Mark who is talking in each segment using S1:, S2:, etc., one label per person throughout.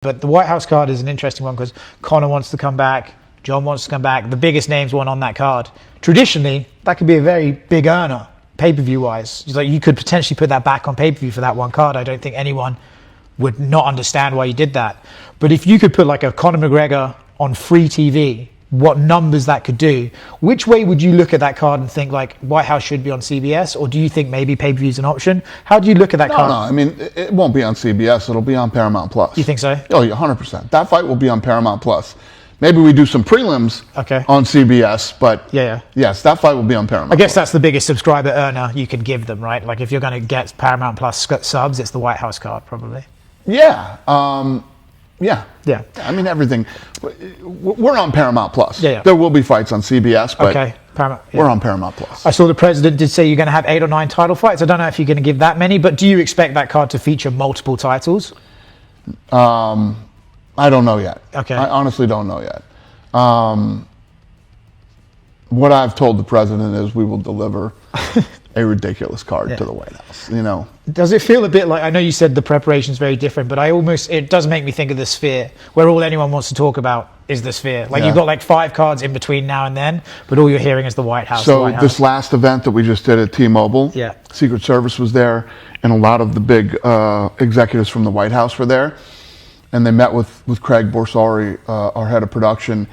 S1: But the White House card is an interesting one because Conor wants to come back, Jon wants to come back. The biggest names want on that card. Traditionally, that could be a very big earner, pay-per-view wise. Like you could potentially put that back on pay-per-view for that one card. I don't think anyone would not understand why you did that. But if you could put like a Conor McGregor on free TV, what numbers that could do, which way would you look at that card and think like White House should be on CBS, or do you think maybe pay-per-view is an option? How do you look at that card?
S2: No, I mean, it won't be on CBS, it'll be on Paramount Plus.
S1: You think so?
S2: Oh, yeah, 100%. That fight will be on Paramount Plus. Maybe we do some prelims on CBS, but yes, that fight will be on Paramount
S1: I guess that's the biggest subscriber earner you can give them, right? Like if you're going to get Paramount Plus subs, it's the White House card probably.
S2: Yeah. Yeah. I mean, everything. We're on Paramount Plus.
S1: Yeah.
S2: There will be fights on CBS, but
S1: Paramount,
S2: we're on Paramount Plus.
S1: I saw the president did say you're going to have 8 or 9 title fights. I don't know if you're going to give that many, but do you expect that card to feature multiple titles?
S2: I don't know yet.
S1: Okay.
S2: I honestly don't know yet. What I've told the president is we will deliver a ridiculous card to the White House. You know.
S1: Does it feel a bit like, I know you said the preparation is very different, but it does make me think of the Sphere, where all anyone wants to talk about is the Sphere. Like you've got like 5 cards in between now and then, but all you're hearing is the White House.
S2: So this last event that we just did at T-Mobile, Secret Service was there, and a lot of the big executives from the White House were there, and they met with Craig Borsari, our head of production,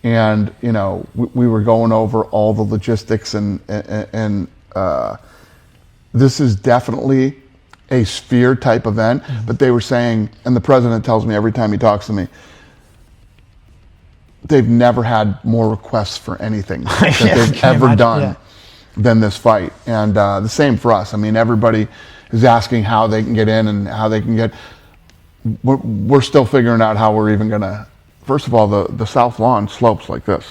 S2: and you know we were going over all the logistics and this is definitely a Sphere type event, but they were saying, and the president tells me every time he talks to me, they've never had more requests for anything that they've ever done than this fight. And the same for us. I mean, everybody is asking how they can get in and how they can get. We're still figuring out how we're even gonna. First of all, the South Lawn slopes like this.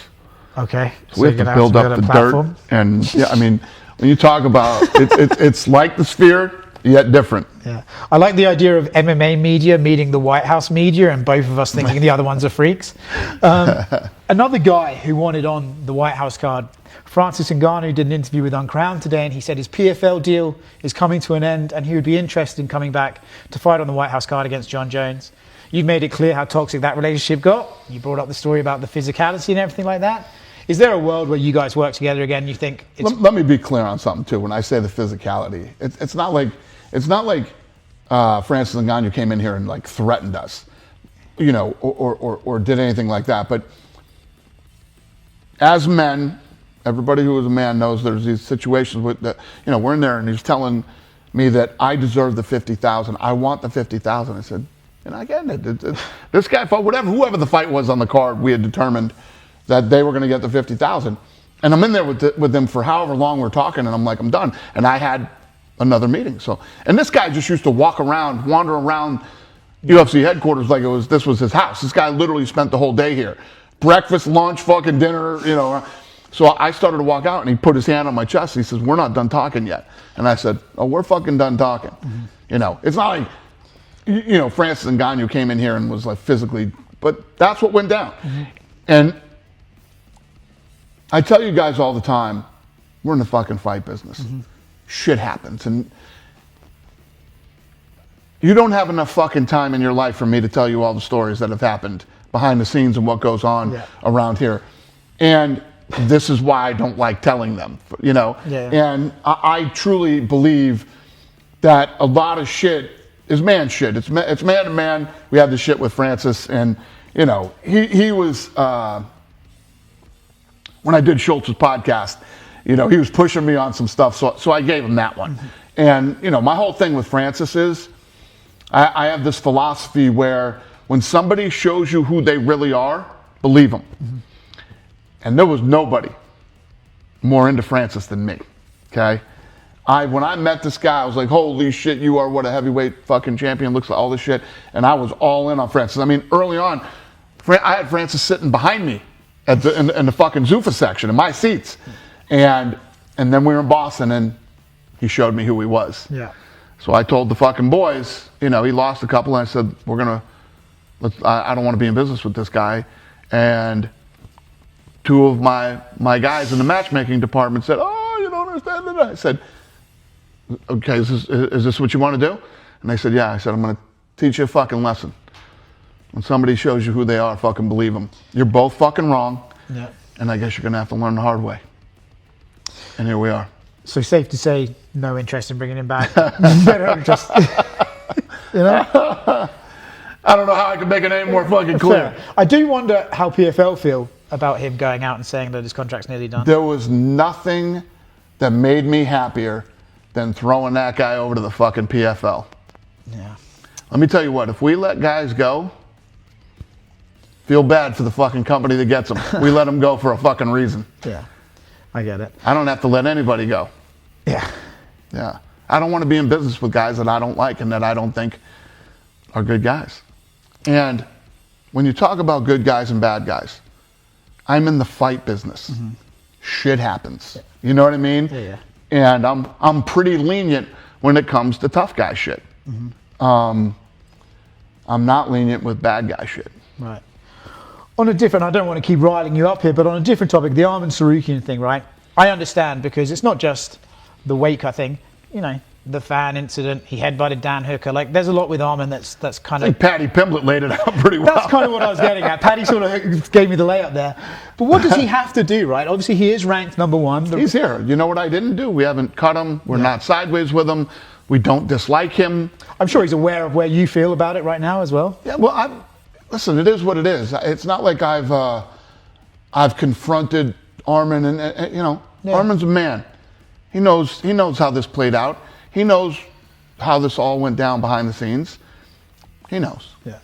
S1: Okay.
S2: So we have to build up the dirt, and I mean, when you talk about it's like the Sphere, yet different.
S1: Yeah, I like the idea of MMA media meeting the White House media, and both of us thinking the other ones are freaks. Another guy who wanted on the White House card, Francis Ngannou, did an interview with Uncrowned today, and he said his PFL deal is coming to an end, and he would be interested in coming back to fight on the White House card against Jon Jones. You've made it clear how toxic that relationship got. You brought up the story about the physicality and everything like that. Is there a world where you guys work together again? You think?
S2: Let me be clear on something too. When I say the physicality, it's not like Francis Ngannou came in here and like threatened us, you know, or did anything like that. But as men, everybody who is a man knows there's these situations with that. You know, we're in there and he's telling me that I deserve the 50,000. I want the 50,000. I said, and I get it. This guy fought whoever the fight was on the card. We had determined that they were going to get the 50,000. And I'm in there with them for however long we're talking, and I'm like, I'm done. And I had another meeting. So, and this guy just used to wander around UFC headquarters like this was his house. This guy literally spent the whole day here. Breakfast, lunch, fucking dinner, you know. So I started to walk out, and he put his hand on my chest. And he says, "We're not done talking yet." And I said, "Oh, we're fucking done talking." Mm-hmm. You know, it's not like, you know, Francis Ngannou came in here and was like physically, but that's what went down. Mm-hmm. And I tell you guys all the time, we're in the fucking fight business. Mm-hmm. Shit happens. And you don't have enough fucking time in your life for me to tell you all the stories that have happened behind the scenes and what goes on around here. And this is why I don't like telling them, you know? Yeah. And I truly believe that a lot of shit is man shit. It's man to man. We had this shit with Francis, and, you know, he was... when I did Schultz's podcast, you know, he was pushing me on some stuff, so I gave him that one. Mm-hmm. And, you know, my whole thing with Francis is I have this philosophy where when somebody shows you who they really are, believe them. Mm-hmm. And there was nobody more into Francis than me, okay? When I met this guy, I was like, holy shit, you are what a heavyweight fucking champion looks like, all this shit. And I was all in on Francis. I mean, early on, I had Francis sitting behind me in the fucking Zuffa section, in my seats. And then we were in Boston, and he showed me who he was. Yeah. So I told the fucking boys, you know, he lost a couple, and I said, I don't want to be in business with this guy. And 2 of my guys in the matchmaking department said, oh, you don't understand that. I said, okay, is this what you want to do? And they said, yeah. I said, I'm going to teach you a fucking lesson. When somebody shows you who they are, fucking believe them. You're both fucking wrong.
S1: Yeah.
S2: And I guess you're going to have to learn the hard way. And here we are.
S1: So safe to say, no interest in bringing him back. Better interest. You know?
S2: I don't know how I can make it any more fucking clear.
S1: Fair. I do wonder how PFL feel about him going out and saying that his contract's nearly done.
S2: There was nothing that made me happier than throwing that guy over to the fucking PFL.
S1: Yeah.
S2: Let me tell you what, if we let guys go, feel bad for the fucking company that gets them. We let them go for a fucking reason.
S1: Yeah. I get it.
S2: I don't have to let anybody go.
S1: Yeah.
S2: Yeah. I don't want to be in business with guys that I don't like and that I don't think are good guys. And when you talk about good guys and bad guys, I'm in the fight business. Mm-hmm. Shit happens. Yeah. You know what I mean?
S1: Yeah, yeah.
S2: And I'm pretty lenient when it comes to tough guy shit. Mm-hmm. I'm not lenient with bad guy shit.
S1: Right. On a different, I don't want to keep riling you up here, but on a different topic, the Arman Sarukian thing, right? I understand because it's not just the weight cut thing. You know, the fan incident, he headbutted Dan Hooker. Like, there's a lot with Arman that's kind of...
S2: I think Paddy Pimblett laid it out pretty well.
S1: That's kind of what I was getting at. Paddy sort of gave me the layup there. But what does he have to do, right? Obviously, he is ranked number one.
S2: He's here. You know what I didn't do? We haven't cut him. We're not sideways with him. We don't dislike him.
S1: I'm sure he's aware of where you feel about it right now as well.
S2: Yeah, well, listen, it is what it is. It's not like I've confronted Arman and you know, Arman's a man. He knows how this played out. He knows how this all went down behind the scenes. He knows. Yeah.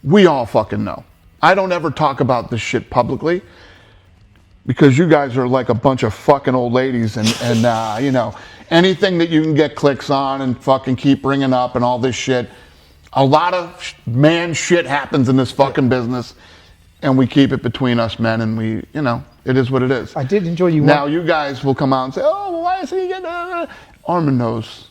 S2: We all fucking know. I don't ever talk about this shit publicly because you guys are like a bunch of fucking old ladies and you know, anything that you can get clicks on and fucking keep bringing up and all this shit. A lot of man shit happens in this fucking business, and we keep it between us men, and we, you know, it is what it is.
S1: I did enjoy you.
S2: Now you guys will come out and say, "Oh, well, why is he getting?" Arman knows.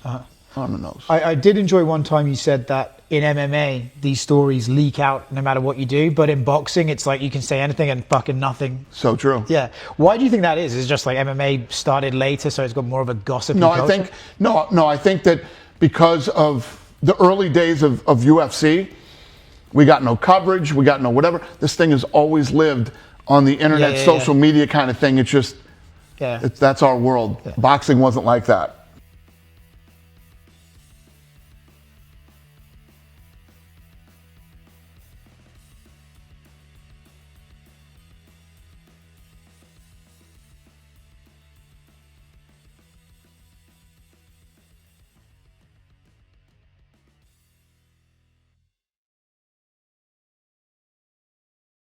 S2: Arman knows.
S1: I did enjoy one time you said that in MMA these stories leak out no matter what you do, but in boxing it's like you can say anything and fucking nothing.
S2: So true.
S1: Yeah. Why do you think that is? Is it just like MMA started later, so it's got more of a gossip?
S2: No, I think I think that because of the early days of UFC, we got no coverage, we got no whatever. This thing has always lived on the internet, social media kind of thing. It's just, that's our world. Yeah. Boxing wasn't like that.